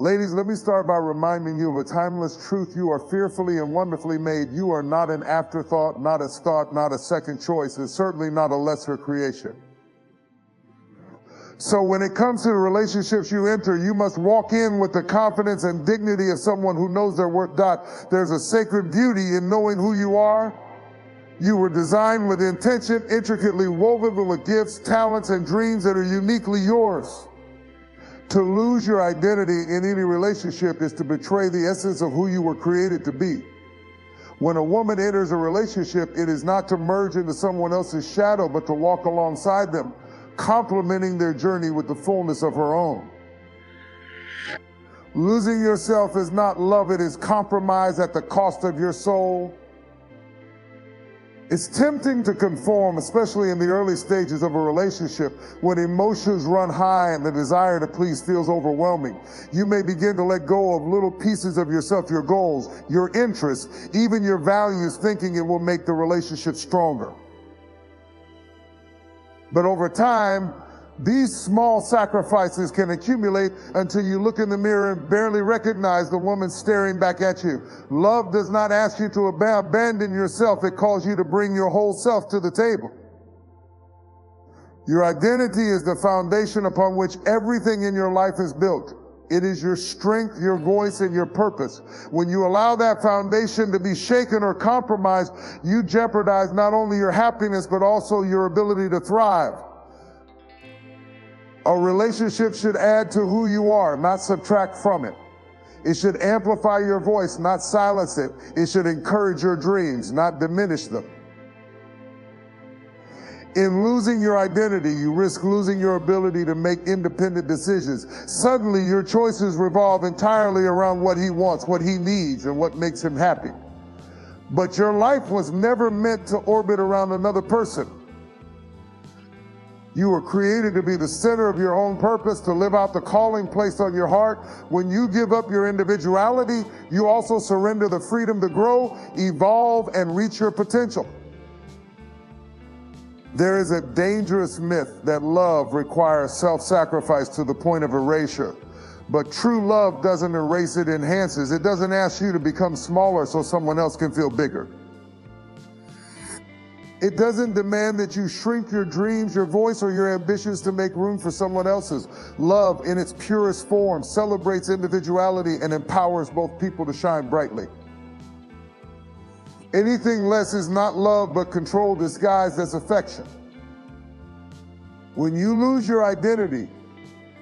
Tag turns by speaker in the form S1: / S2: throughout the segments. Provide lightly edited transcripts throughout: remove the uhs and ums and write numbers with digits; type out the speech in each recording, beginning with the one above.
S1: Ladies, let me start by reminding you of a timeless truth. You are fearfully and wonderfully made. You are not an afterthought, not a thought, not a second choice, and certainly not a lesser creation. So when it comes to the relationships you enter, you must walk in with the confidence and dignity of someone who knows their worth. There's a sacred beauty in knowing who you are. You were designed with intention, intricately woven with gifts, talents, and dreams that are uniquely yours. To lose your identity in any relationship is to betray the essence of who you were created to be. When a woman enters a relationship, it is not to merge into someone else's shadow, but to walk alongside them, complementing their journey with the fullness of her own. Losing yourself is not love, it is compromise at the cost of your soul. It's tempting to conform, especially in the early stages of a relationship, when emotions run high and the desire to please feels overwhelming. You may begin to let go of little pieces of yourself, your goals, your interests, even your values, thinking it will make the relationship stronger. But over time, these small sacrifices can accumulate until you look in the mirror and barely recognize the woman staring back at you. Love does not ask you to abandon yourself. It calls you to bring your whole self to the table. Your identity is the foundation upon which everything in your life is built. It is your strength, your voice, and your purpose. When you allow that foundation to be shaken or compromised, you jeopardize not only your happiness, but also your ability to thrive. A relationship should add to who you are, not subtract from it. It should amplify your voice, not silence it. It should encourage your dreams, not diminish them. In losing your identity, you risk losing your ability to make independent decisions. Suddenly, your choices revolve entirely around what he wants, what he needs, and what makes him happy. But your life was never meant to orbit around another person. You were created to be the center of your own purpose, to live out the calling placed on your heart. When you give up your individuality, you also surrender the freedom to grow, evolve, and reach your potential. There is a dangerous myth that love requires self-sacrifice to the point of erasure. But true love doesn't erase, it enhances. It doesn't ask you to become smaller so someone else can feel bigger. It doesn't demand that you shrink your dreams, your voice, or your ambitions to make room for someone else's. Love, in its purest form, celebrates individuality and empowers both people to shine brightly. Anything less is not love, but control disguised as affection. When you lose your identity,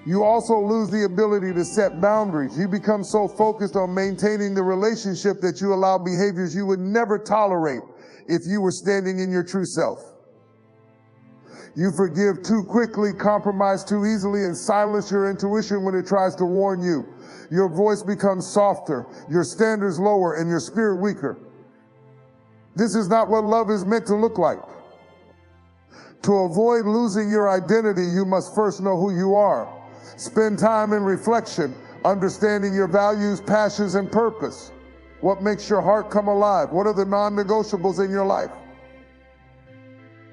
S1: you also lose the ability to set boundaries. You become so focused on maintaining the relationship that you allow behaviors you would never tolerate if you were standing in your true self. You forgive too quickly, compromise too easily, and silence your intuition when it tries to warn you. Your voice becomes softer, your standards lower, and your spirit weaker. This is not what love is meant to look like. To avoid losing your identity, you must first know who you are. Spend time in reflection, understanding your values, passions, and purpose. What makes your heart come alive? What are the non-negotiables in your life?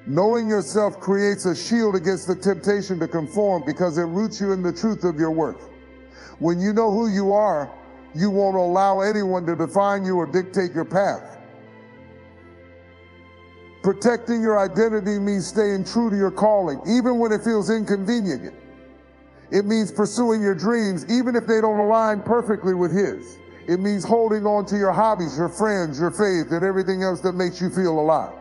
S1: Knowing yourself creates a shield against the temptation to conform because it roots you in the truth of your worth. When you know who you are, you won't allow anyone to define you or dictate your path. Protecting your identity means staying true to your calling, even when it feels inconvenient. It means pursuing your dreams, even if they don't align perfectly with his. It means holding on to your hobbies, your friends, your faith, and everything else that makes you feel alive.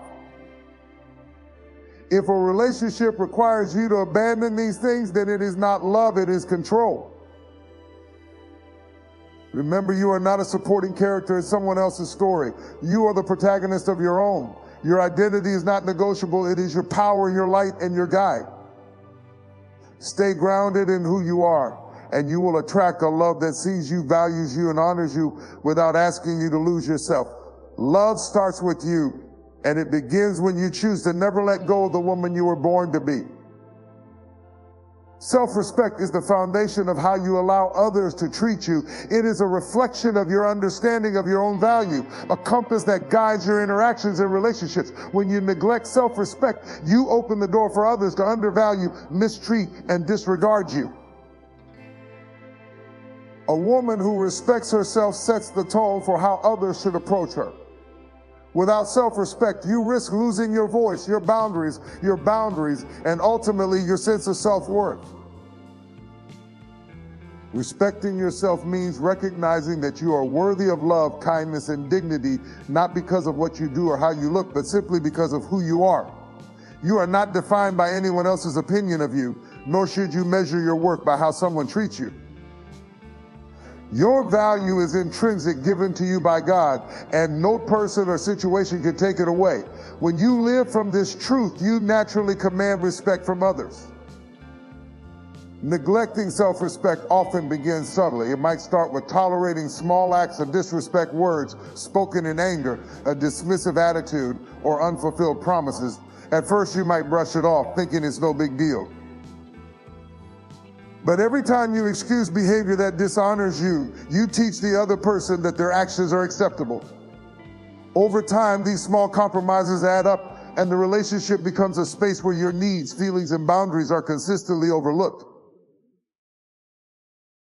S1: If a relationship requires you to abandon these things, then it is not love, it is control. Remember, you are not a supporting character in someone else's story. You are the protagonist of your own. Your identity is not negotiable. It is your power, your light, and your guide. Stay grounded in who you are, and you will attract a love that sees you, values you, and honors you without asking you to lose yourself. Love starts with you, and it begins when you choose to never let go of the woman you were born to be. Self-respect is the foundation of how you allow others to treat you. It is a reflection of your understanding of your own value, a compass that guides your interactions and relationships. When you neglect self-respect, you open the door for others to undervalue, mistreat, and disregard you. A woman who respects herself sets the tone for how others should approach her. Without self-respect, you risk losing your voice, your boundaries, and ultimately your sense of self-worth. Respecting yourself means recognizing that you are worthy of love, kindness, and dignity, not because of what you do or how you look, but simply because of who you are. You are not defined by anyone else's opinion of you, nor should you measure your worth by how someone treats you. Your value is intrinsic, given to you by God, and no person or situation can take it away. When you live from this truth, you naturally command respect from others. Neglecting self-respect often begins subtly. It might start with tolerating small acts of disrespect, words spoken in anger, a dismissive attitude, or unfulfilled promises. At first, you might brush it off, thinking it's no big deal. But every time you excuse behavior that dishonors you, you teach the other person that their actions are acceptable. Over time, these small compromises add up, and the relationship becomes a space where your needs, feelings, and boundaries are consistently overlooked.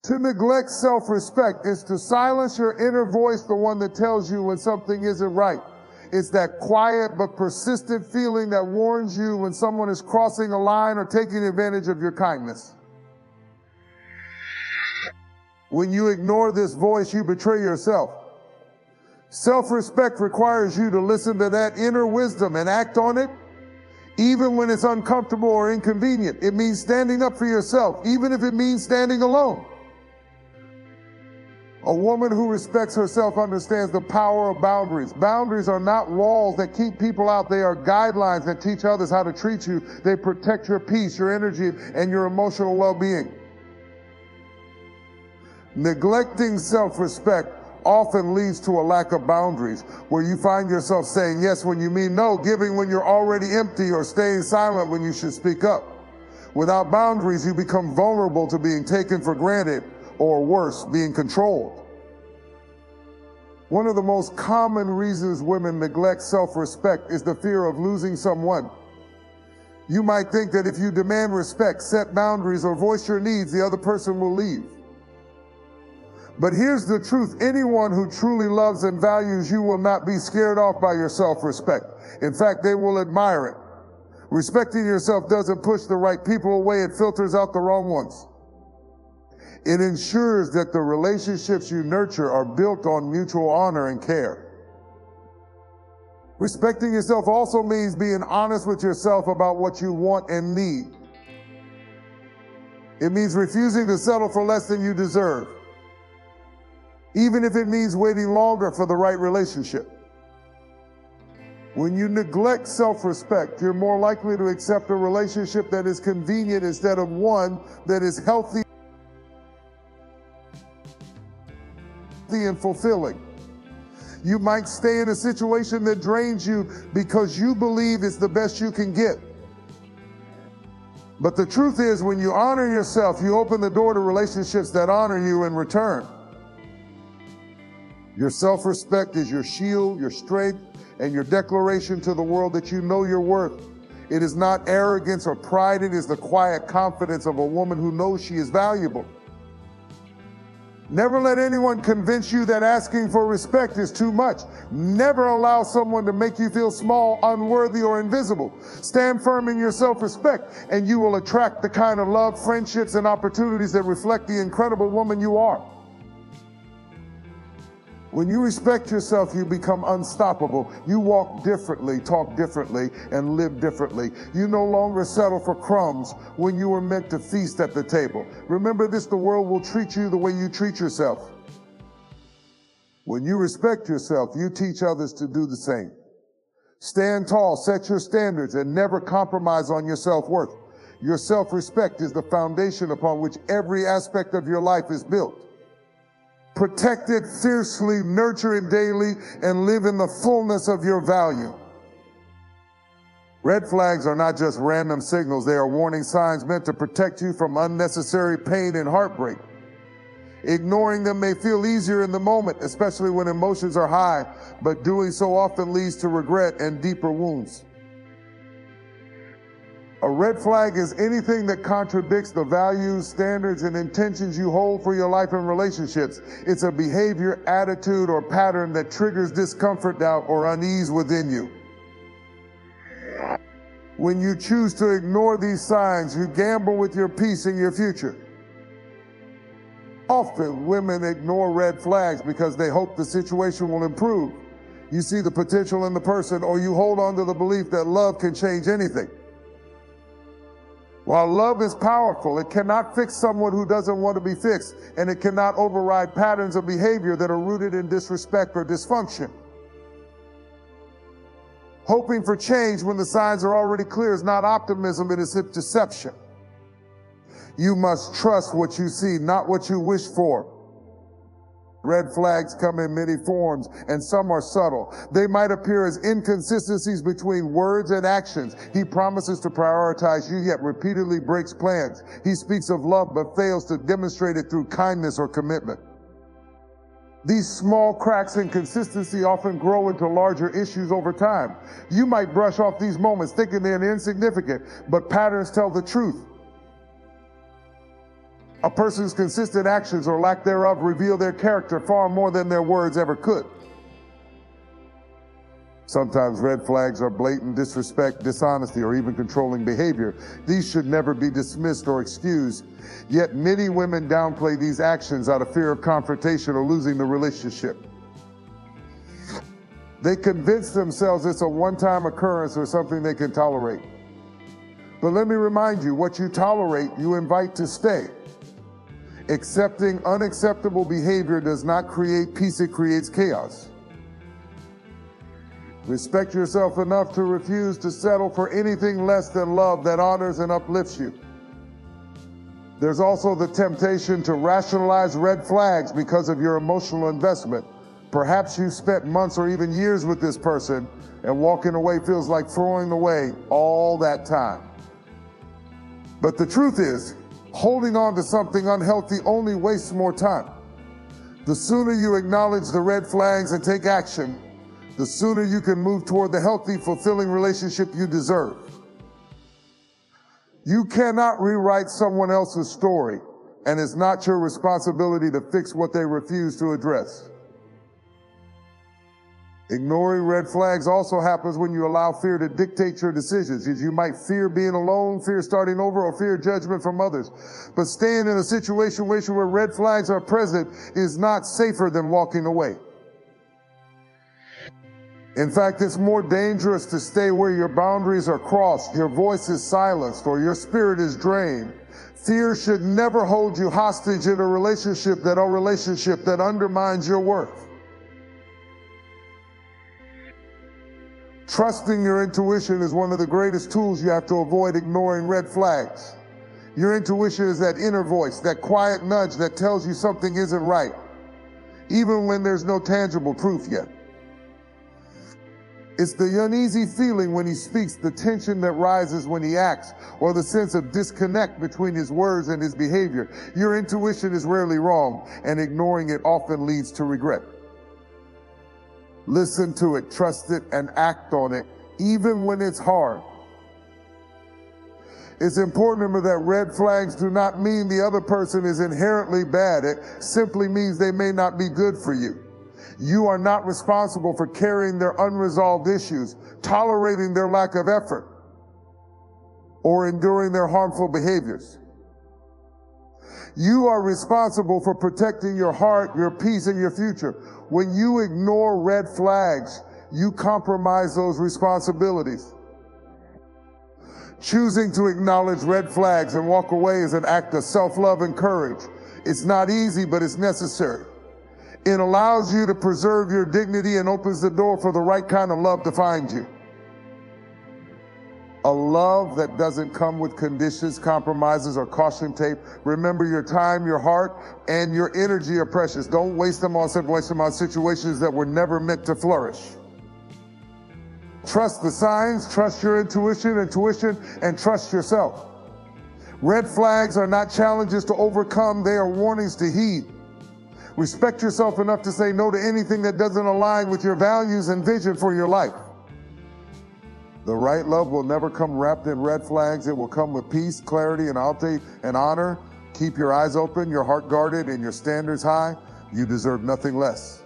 S1: To neglect self-respect is to silence your inner voice, the one that tells you when something isn't right. It's that quiet but persistent feeling that warns you when someone is crossing a line or taking advantage of your kindness. When you ignore this voice, you betray yourself. Self-respect requires you to listen to that inner wisdom and act on it, even when it's uncomfortable or inconvenient. It means standing up for yourself, even if it means standing alone. A woman who respects herself understands the power of boundaries. Boundaries are not walls that keep people out. They are guidelines that teach others how to treat you. They protect your peace, your energy, and your emotional well-being. Neglecting self-respect often leads to a lack of boundaries, where you find yourself saying yes when you mean no, giving when you're already empty, or staying silent when you should speak up. Without boundaries, you become vulnerable to being taken for granted, or worse, being controlled. One of the most common reasons women neglect self-respect is the fear of losing someone. You might think that if you demand respect, set boundaries, or voice your needs, the other person will leave. But here's the truth. Anyone who truly loves and values you will not be scared off by your self-respect. In fact, they will admire it. Respecting yourself doesn't push the right people away. It filters out the wrong ones. It ensures that the relationships you nurture are built on mutual honor and care. Respecting yourself also means being honest with yourself about what you want and need. It means refusing to settle for less than you deserve, even if it means waiting longer for the right relationship. When you neglect self-respect, you're more likely to accept a relationship that is convenient instead of one that is healthy and fulfilling. You might stay in a situation that drains you because you believe it's the best you can get. But the truth is, when you honor yourself, you open the door to relationships that honor you in return. Your self-respect is your shield, your strength, and your declaration to the world that you know your worth. It is not arrogance or pride. It is the quiet confidence of a woman who knows she is valuable. Never let anyone convince you that asking for respect is too much. Never allow someone to make you feel small, unworthy, or invisible. Stand firm in your self-respect, and you will attract the kind of love, friendships, and opportunities that reflect the incredible woman you are. When you respect yourself, you become unstoppable. You walk differently, talk differently, and live differently. You no longer settle for crumbs when you were meant to feast at the table. Remember this, the world will treat you the way you treat yourself. When you respect yourself, you teach others to do the same. Stand tall, set your standards, and never compromise on your self-worth. Your self-respect is the foundation upon which every aspect of your life is built. Protect it fiercely, nurture it daily, and live in the fullness of your value. Red flags are not just random signals. They are warning signs meant to protect you from unnecessary pain and heartbreak. Ignoring them may feel easier in the moment, especially when emotions are high, but doing so often leads to regret and deeper wounds. A red flag is anything that contradicts the values, standards, and intentions you hold for your life and relationships. It's a behavior, attitude, or pattern that triggers discomfort, doubt, or unease within you. When you choose to ignore these signs, you gamble with your peace and your future. Often, women ignore red flags because they hope the situation will improve. You see the potential in the person, or you hold on to the belief that love can change anything. While love is powerful, it cannot fix someone who doesn't want to be fixed, and it cannot override patterns of behavior that are rooted in disrespect or dysfunction. Hoping for change when the signs are already clear is not optimism, it is deception. You must trust what you see, not what you wish for. Red flags come in many forms, and some are subtle. They might appear as inconsistencies between words and actions. He promises to prioritize you, yet repeatedly breaks plans. He speaks of love, but fails to demonstrate it through kindness or commitment. These small cracks in consistency often grow into larger issues over time. You might brush off these moments thinking they're insignificant, but patterns tell the truth. A person's consistent actions or lack thereof reveal their character far more than their words ever could. Sometimes red flags are blatant disrespect, dishonesty, or even controlling behavior. These should never be dismissed or excused. Yet many women downplay these actions out of fear of confrontation or losing the relationship. They convince themselves it's a one-time occurrence or something they can tolerate. But let me remind you, what you tolerate, you invite to stay. Accepting unacceptable behavior does not create peace, it creates chaos. Respect yourself enough to refuse to settle for anything less than love that honors and uplifts you. There's also the temptation to rationalize red flags because of your emotional investment. Perhaps you spent months or even years with this person, and walking away feels like throwing away all that time. But the truth is, holding on to something unhealthy only wastes more time. The sooner you acknowledge the red flags and take action, the sooner you can move toward the healthy, fulfilling relationship you deserve. You cannot rewrite someone else's story, and it's not your responsibility to fix what they refuse to address. Ignoring red flags also happens when you allow fear to dictate your decisions. You might fear being alone, fear starting over, or fear judgment from others. But staying in a situation where red flags are present is not safer than walking away. In fact, it's more dangerous to stay where your boundaries are crossed, your voice is silenced, or your spirit is drained. Fear should never hold you hostage in a relationship that undermines your worth. Trusting your intuition is one of the greatest tools you have to avoid ignoring red flags. Your intuition is that inner voice, that quiet nudge that tells you something isn't right, even when there's no tangible proof yet. It's the uneasy feeling when he speaks, the tension that rises when he acts, or the sense of disconnect between his words and his behavior. Your intuition is rarely wrong, and ignoring it often leads to regret. Listen to it, trust it, and act on it, even when it's hard. It's important to remember that red flags do not mean the other person is inherently bad. It simply means they may not be good for you. You are not responsible for carrying their unresolved issues, tolerating their lack of effort, or enduring their harmful behaviors. You are responsible for protecting your heart, your peace, and your future. When you ignore red flags, you compromise those responsibilities. Choosing to acknowledge red flags and walk away is an act of self-love and courage. It's not easy, but it's necessary. It allows you to preserve your dignity and opens the door for the right kind of love to find you. A love that doesn't come with conditions, compromises, or caution tape. Remember, your time, your heart, and your energy are precious. Don't waste them on situations that were never meant to flourish. Trust the signs, trust your intuition, and trust yourself. Red flags are not challenges to overcome, they are warnings to heed. Respect yourself enough to say no to anything that doesn't align with your values and vision for your life. The right love will never come wrapped in red flags. It will come with peace, clarity, and honor. Keep your eyes open, your heart guarded, and your standards high. You deserve nothing less.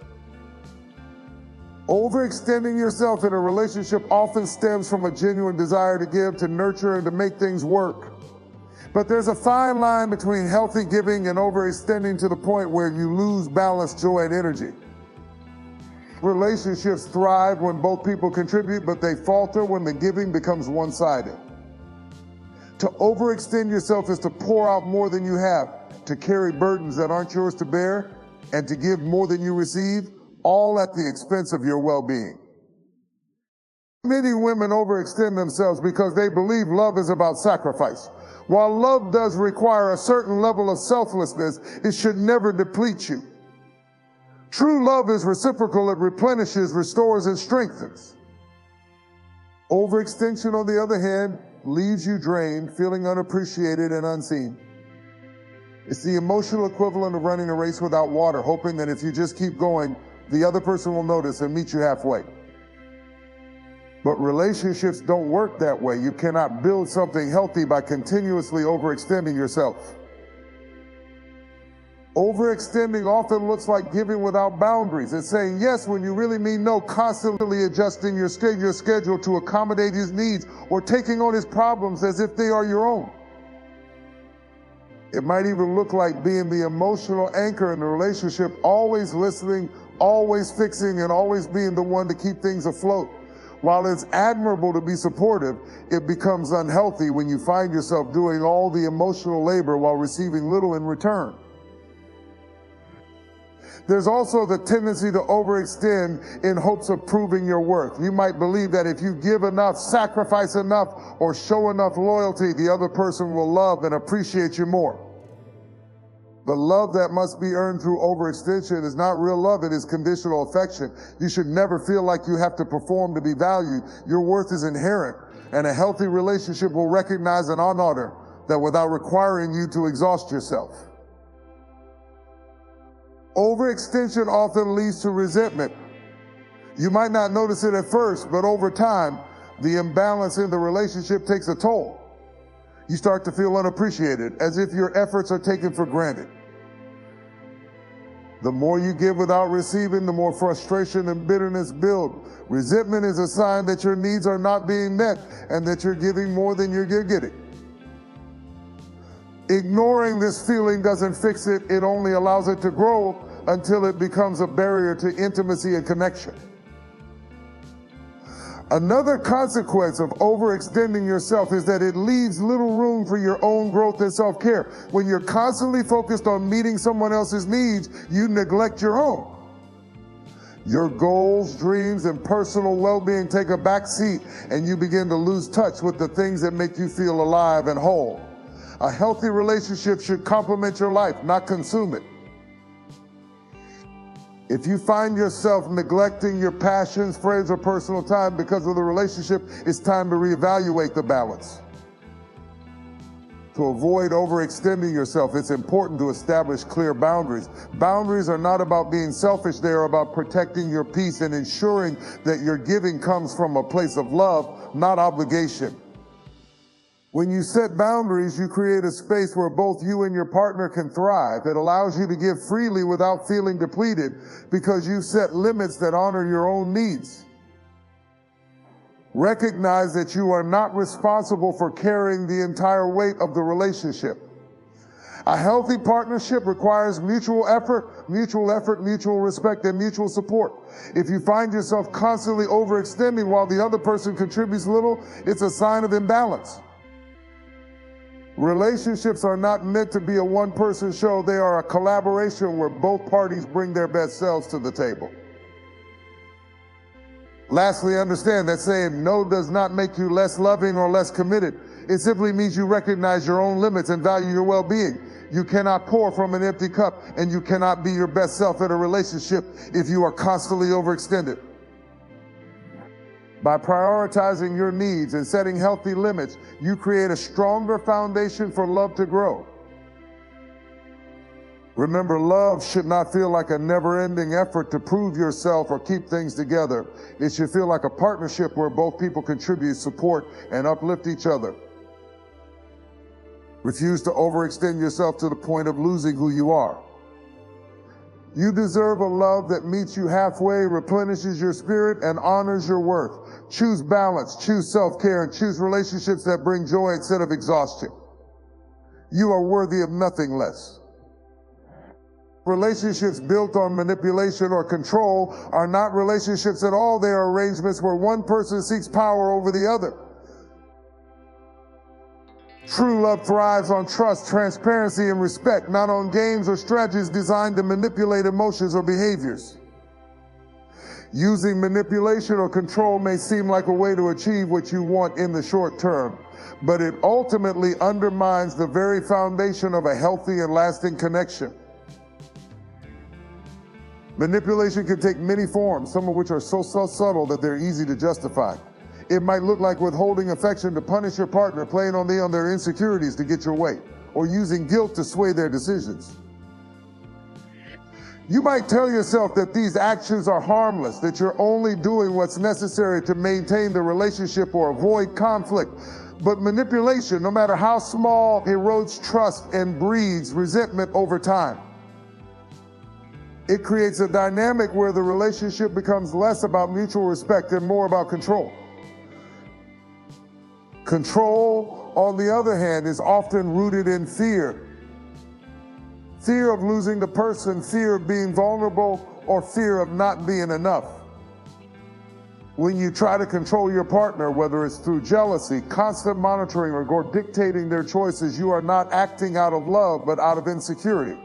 S1: Overextending yourself in a relationship often stems from a genuine desire to give, to nurture, and to make things work. But there's a fine line between healthy giving and overextending to the point where you lose balance, joy, and energy. Relationships thrive when both people contribute, but they falter when the giving becomes one-sided. To overextend yourself is to pour out more than you have, to carry burdens that aren't yours to bear, and to give more than you receive, all at the expense of your well-being. Many women overextend themselves because they believe love is about sacrifice. While love does require a certain level of selflessness, it should never deplete you. True love is reciprocal. It replenishes, restores, and strengthens. Overextension, on the other hand, leaves you drained, feeling unappreciated and unseen. It's the emotional equivalent of running a race without water, hoping that if you just keep going, the other person will notice and meet you halfway. But relationships don't work that way. You cannot build something healthy by continuously overextending yourself. Overextending often looks like giving without boundaries. It's saying yes when you really mean no, constantly adjusting your schedule to accommodate his needs, or taking on his problems as if they are your own. It might even look like being the emotional anchor in the relationship, always listening, always fixing, and always being the one to keep things afloat. While it's admirable to be supportive, it becomes unhealthy when you find yourself doing all the emotional labor while receiving little in return. There's also the tendency to overextend in hopes of proving your worth. You might believe that if you give enough, sacrifice enough, or show enough loyalty, the other person will love and appreciate you more. The love that must be earned through overextension is not real love, it is conditional affection. You should never feel like you have to perform to be valued. Your worth is inherent, and a healthy relationship will recognize and honor that without requiring you to exhaust yourself. Overextension often leads to resentment. You might not notice it at first, but over time, the imbalance in the relationship takes a toll. You start to feel unappreciated, as if your efforts are taken for granted. The more you give without receiving, the more frustration and bitterness build. Resentment is a sign that your needs are not being met and that you're giving more than you're getting. Ignoring this feeling doesn't fix it, it only allows it to grow until it becomes a barrier to intimacy and connection. Another consequence of overextending yourself is that it leaves little room for your own growth and self-care. When you're constantly focused on meeting someone else's needs, you neglect your own. Your goals, dreams, and personal well-being take a back seat, and you begin to lose touch with the things that make you feel alive and whole. A healthy relationship should complement your life, not consume it. If you find yourself neglecting your passions, friends, or personal time because of the relationship, it's time to reevaluate the balance. To avoid overextending yourself, it's important to establish clear boundaries. Boundaries are not about being selfish, they are about protecting your peace and ensuring that your giving comes from a place of love, not obligation. When you set boundaries, you create a space where both you and your partner can thrive. It allows you to give freely without feeling depleted because you set limits that honor your own needs. Recognize that you are not responsible for carrying the entire weight of the relationship. A healthy partnership requires mutual effort, mutual respect, and mutual support. If you find yourself constantly overextending while the other person contributes little, it's a sign of imbalance. Relationships are not meant to be a one-person show. They are a collaboration where both parties bring their best selves to the table. Lastly, understand that saying no does not make you less loving or less committed. It simply means you recognize your own limits and value your well-being. You cannot pour from an empty cup, and you cannot be your best self in a relationship if you are constantly overextended. By prioritizing your needs and setting healthy limits, you create a stronger foundation for love to grow. Remember, love should not feel like a never-ending effort to prove yourself or keep things together. It should feel like a partnership where both people contribute, support, and uplift each other. Refuse to overextend yourself to the point of losing who you are. You deserve a love that meets you halfway, replenishes your spirit, and honors your worth. Choose balance, choose self-care, and choose relationships that bring joy instead of exhaustion. You are worthy of nothing less. Relationships built on manipulation or control are not relationships at all. They are arrangements where one person seeks power over the other. True love thrives on trust, transparency, and respect, not on games or strategies designed to manipulate emotions or behaviors. Using manipulation or control may seem like a way to achieve what you want in the short term, but it ultimately undermines the very foundation of a healthy and lasting connection. Manipulation can take many forms, some of which are so subtle that they're easy to justify. It might look like withholding affection to punish your partner, playing on their insecurities to get your way, or using guilt to sway their decisions. You might tell yourself that these actions are harmless, that you're only doing what's necessary to maintain the relationship or avoid conflict. But manipulation, no matter how small, erodes trust and breeds resentment over time. It creates a dynamic where the relationship becomes less about mutual respect and more about control. Control, on the other hand, is often rooted in fear. Fear of losing the person, fear of being vulnerable, or fear of not being enough. When you try to control your partner, whether it's through jealousy, constant monitoring, or dictating their choices, you are not acting out of love, but out of insecurity.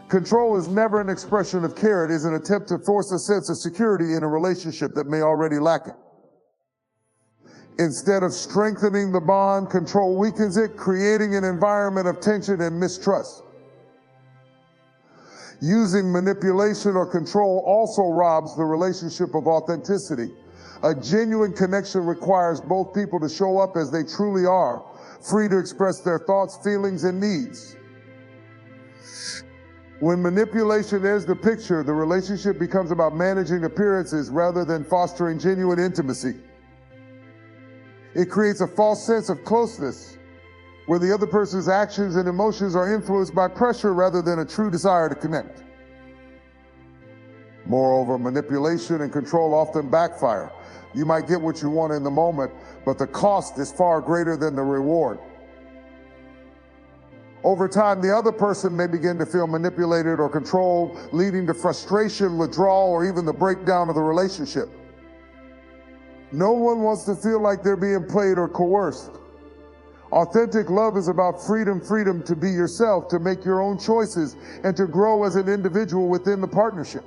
S1: Control is never an expression of care. It is an attempt to force a sense of security in a relationship that may already lack it. Instead of strengthening the bond, control weakens it, creating an environment of tension and mistrust. Using manipulation or control also robs the relationship of authenticity. A genuine connection requires both people to show up as they truly are, free to express their thoughts, feelings, and needs. When manipulation is the picture, the relationship becomes about managing appearances rather than fostering genuine intimacy. It creates a false sense of closeness, where the other person's actions and emotions are influenced by pressure rather than a true desire to connect. Moreover, manipulation and control often backfire. You might get what you want in the moment, but the cost is far greater than the reward. Over time, the other person may begin to feel manipulated or controlled, leading to frustration, withdrawal, or even the breakdown of the relationship. No one wants to feel like they're being played or coerced. Authentic love is about freedom to be yourself, to make your own choices, and to grow as an individual within the partnership.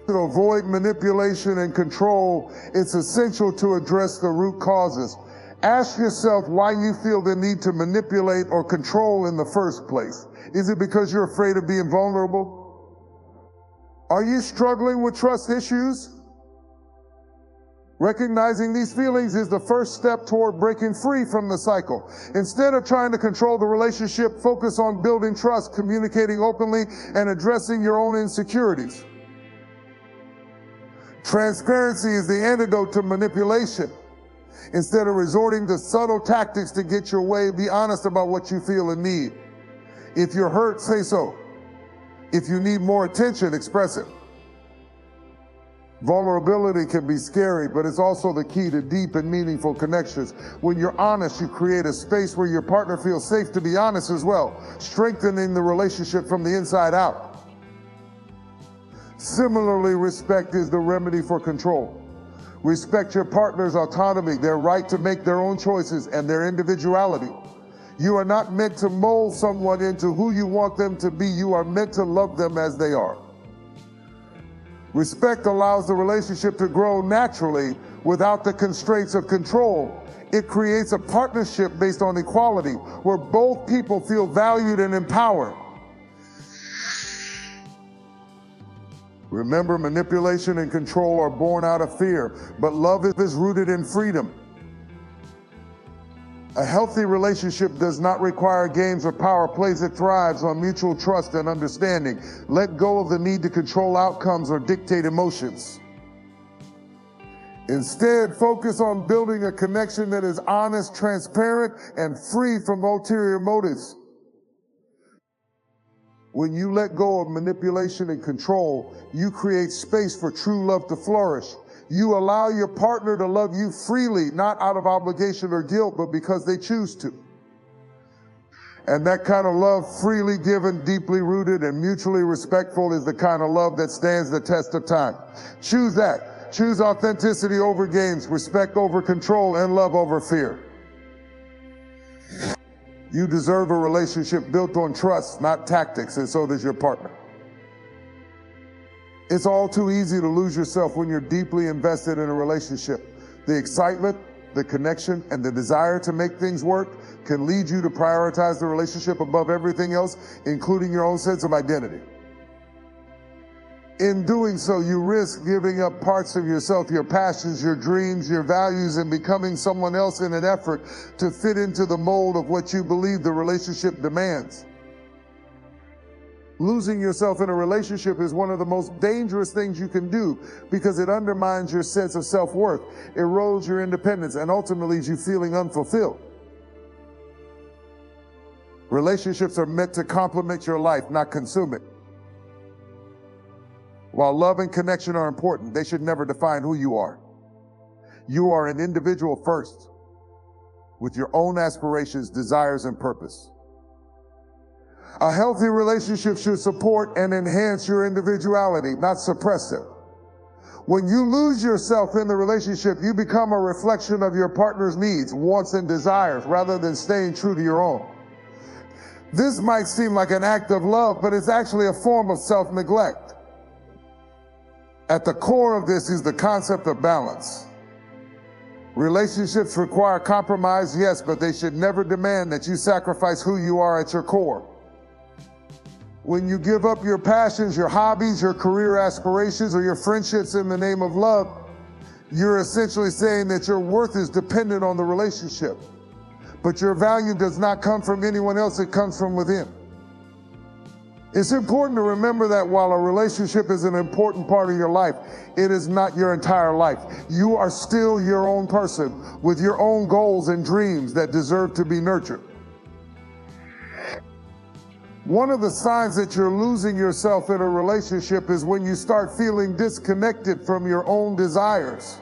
S1: To avoid manipulation and control, it's essential to address the root causes. Ask yourself why you feel the need to manipulate or control in the first place. Is it because you're afraid of being vulnerable? Are you struggling with trust issues? Recognizing these feelings is the first step toward breaking free from the cycle. Instead of trying to control the relationship, focus on building trust, communicating openly, and addressing your own insecurities. Transparency is the antidote to manipulation. Instead of resorting to subtle tactics to get your way, be honest about what you feel and need. If you're hurt, say so. If you need more attention, express it. Vulnerability can be scary, but it's also the key to deep and meaningful connections. When you're honest, you create a space where your partner feels safe to be honest as well, strengthening the relationship from the inside out. Similarly, respect is the remedy for control. Respect your partner's autonomy, their right to make their own choices, and their individuality. You are not meant to mold someone into who you want them to be. You are meant to love them as they are. Respect allows the relationship to grow naturally without the constraints of control. It creates a partnership based on equality, where both people feel valued and empowered. Remember, manipulation and control are born out of fear, but love is rooted in freedom. A healthy relationship does not require games or power plays. It thrives on mutual trust and understanding. Let go of the need to control outcomes or dictate emotions. Instead, focus on building a connection that is honest, transparent, and free from ulterior motives. When you let go of manipulation and control, you create space for true love to flourish. You allow your partner to love you freely, not out of obligation or guilt, but because they choose to. And that kind of love, freely given, deeply rooted, and mutually respectful, is the kind of love that stands the test of time. Choose that. Choose authenticity over games, respect over control, and love over fear. You deserve a relationship built on trust, not tactics, and so does your partner. It's all too easy to lose yourself when you're deeply invested in a relationship. The excitement, the connection, and the desire to make things work can lead you to prioritize the relationship above everything else, including your own sense of identity. In doing so, you risk giving up parts of yourself, your passions, your dreams, your values, and becoming someone else in an effort to fit into the mold of what you believe the relationship demands. Losing yourself in a relationship is one of the most dangerous things you can do because it undermines your sense of self-worth, erodes your independence, and ultimately leaves you feeling unfulfilled. Relationships are meant to complement your life, not consume it. While love and connection are important, they should never define who you are. You are an individual first, with your own aspirations, desires, and purpose. A healthy relationship should support and enhance your individuality, not suppress it. When you lose yourself in the relationship, you become a reflection of your partner's needs, wants, and desires, rather than staying true to your own. This might seem like an act of love, but it's actually a form of self-neglect. At the core of this is the concept of balance. Relationships require compromise, yes, but they should never demand that you sacrifice who you are at your core. When you give up your passions, your hobbies, your career aspirations, or your friendships in the name of love, you're essentially saying that your worth is dependent on the relationship. But your value does not come from anyone else, it comes from within. It's important to remember that while a relationship is an important part of your life, it is not your entire life. You are still your own person with your own goals and dreams that deserve to be nurtured. One of the signs that you're losing yourself in a relationship is when you start feeling disconnected from your own desires.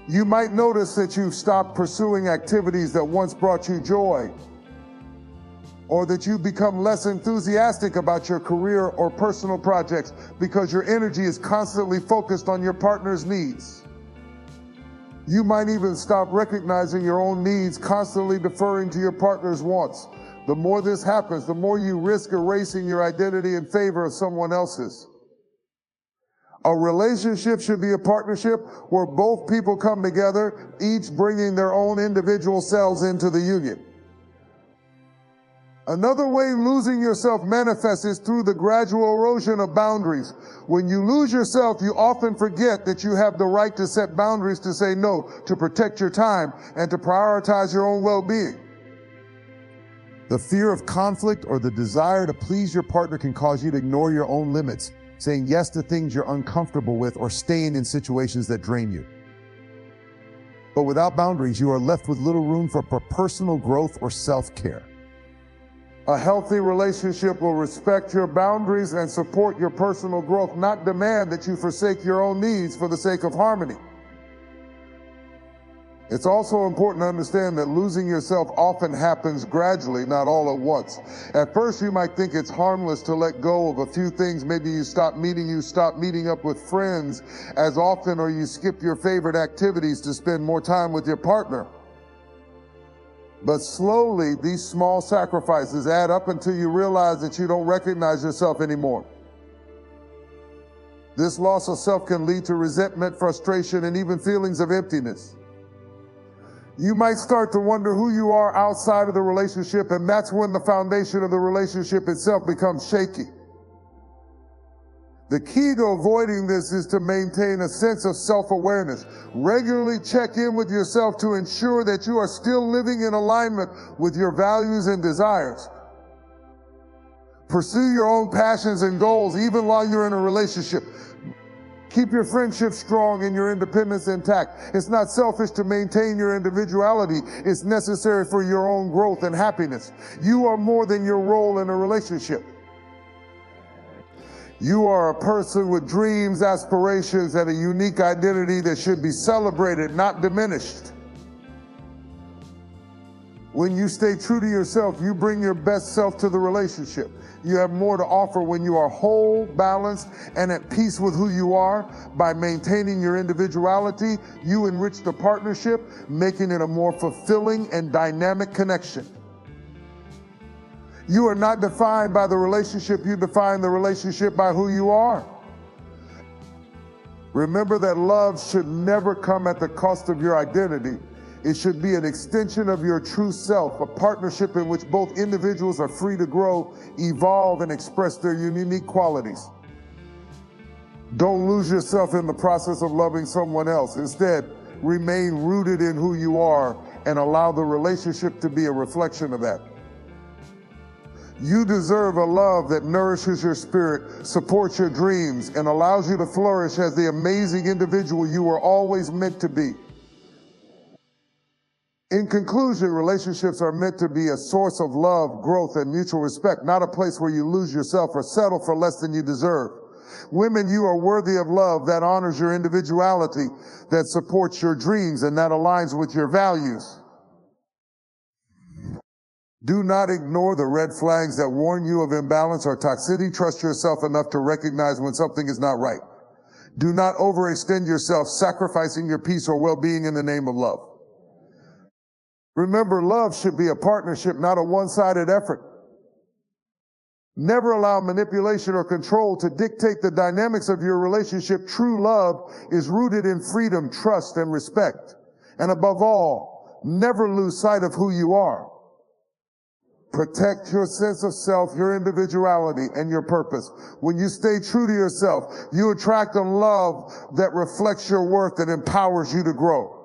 S1: You might notice that you've stopped pursuing activities that once brought you joy, or that you've become less enthusiastic about your career or personal projects because your energy is constantly focused on your partner's needs. You might even stop recognizing your own needs, constantly deferring to your partner's wants. The more this happens, the more you risk erasing your identity in favor of someone else's. A relationship should be a partnership where both people come together, each bringing their own individual selves into the union. Another way losing yourself manifests is through the gradual erosion of boundaries. When you lose yourself, you often forget that you have the right to set boundaries, to say no, to protect your time, and to prioritize your own well-being. The fear of conflict or the desire to please your partner can cause you to ignore your own limits, saying yes to things you're uncomfortable with or staying in situations that drain you. But without boundaries, you are left with little room for personal growth or self-care. A healthy relationship will respect your boundaries and support your personal growth, not demand that you forsake your own needs for the sake of harmony. It's also important to understand that losing yourself often happens gradually, not all at once. At first, you might think it's harmless to let go of a few things. Maybe you stop meeting up with friends as often, or you skip your favorite activities to spend more time with your partner. But slowly, these small sacrifices add up until you realize that you don't recognize yourself anymore. This loss of self can lead to resentment, frustration, and even feelings of emptiness. You might start to wonder who you are outside of the relationship, and that's when the foundation of the relationship itself becomes shaky. The key to avoiding this is to maintain a sense of self-awareness. Regularly check in with yourself to ensure that you are still living in alignment with your values and desires. Pursue your own passions and goals even while you're in a relationship. Keep your friendship strong and your independence intact. It's not selfish to maintain your individuality. It's necessary for your own growth and happiness. You are more than your role in a relationship. You are a person with dreams, aspirations, and a unique identity that should be celebrated, not diminished. When you stay true to yourself, you bring your best self to the relationship. You have more to offer when you are whole, balanced, and at peace with who you are. By maintaining your individuality, you enrich the partnership, making it a more fulfilling and dynamic connection. You are not defined by the relationship, you define the relationship by who you are. Remember that love should never come at the cost of your identity. It should be an extension of your true self, a partnership in which both individuals are free to grow, evolve, and express their unique qualities. Don't lose yourself in the process of loving someone else. Instead, remain rooted in who you are and allow the relationship to be a reflection of that. You deserve a love that nourishes your spirit, supports your dreams, and allows you to flourish as the amazing individual you were always meant to be. In conclusion, relationships are meant to be a source of love, growth, and mutual respect, not a place where you lose yourself or settle for less than you deserve. Women, you are worthy of love that honors your individuality, that supports your dreams, and that aligns with your values. Do not ignore the red flags that warn you of imbalance or toxicity. Trust yourself enough to recognize when something is not right. Do not overextend yourself, sacrificing your peace or well-being in the name of love. Remember, love should be a partnership, not a one-sided effort. Never allow manipulation or control to dictate the dynamics of your relationship. True love is rooted in freedom, trust, and respect. And above all, never lose sight of who you are. Protect your sense of self, your individuality, and your purpose. When you stay true to yourself, you attract a love that reflects your worth and empowers you to grow.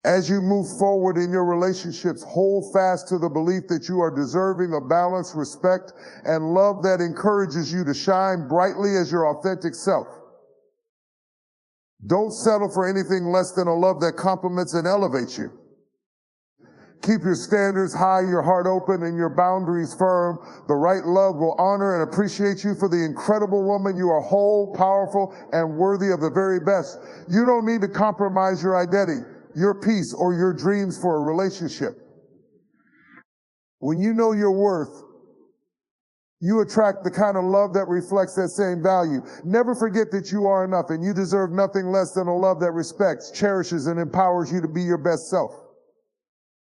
S1: As you move forward in your relationships, hold fast to the belief that you are deserving of balance, respect, and love that encourages you to shine brightly as your authentic self. Don't settle for anything less than a love that compliments and elevates you. Keep your standards high, your heart open, and your boundaries firm. The right love will honor and appreciate you for the incredible woman you are, whole, powerful, and worthy of the very best. You don't need to compromise your identity, your peace, or your dreams for a relationship. When you know your worth, you attract the kind of love that reflects that same value. Never forget that you are enough, and you deserve nothing less than a love that respects, cherishes, and empowers you to be your best self.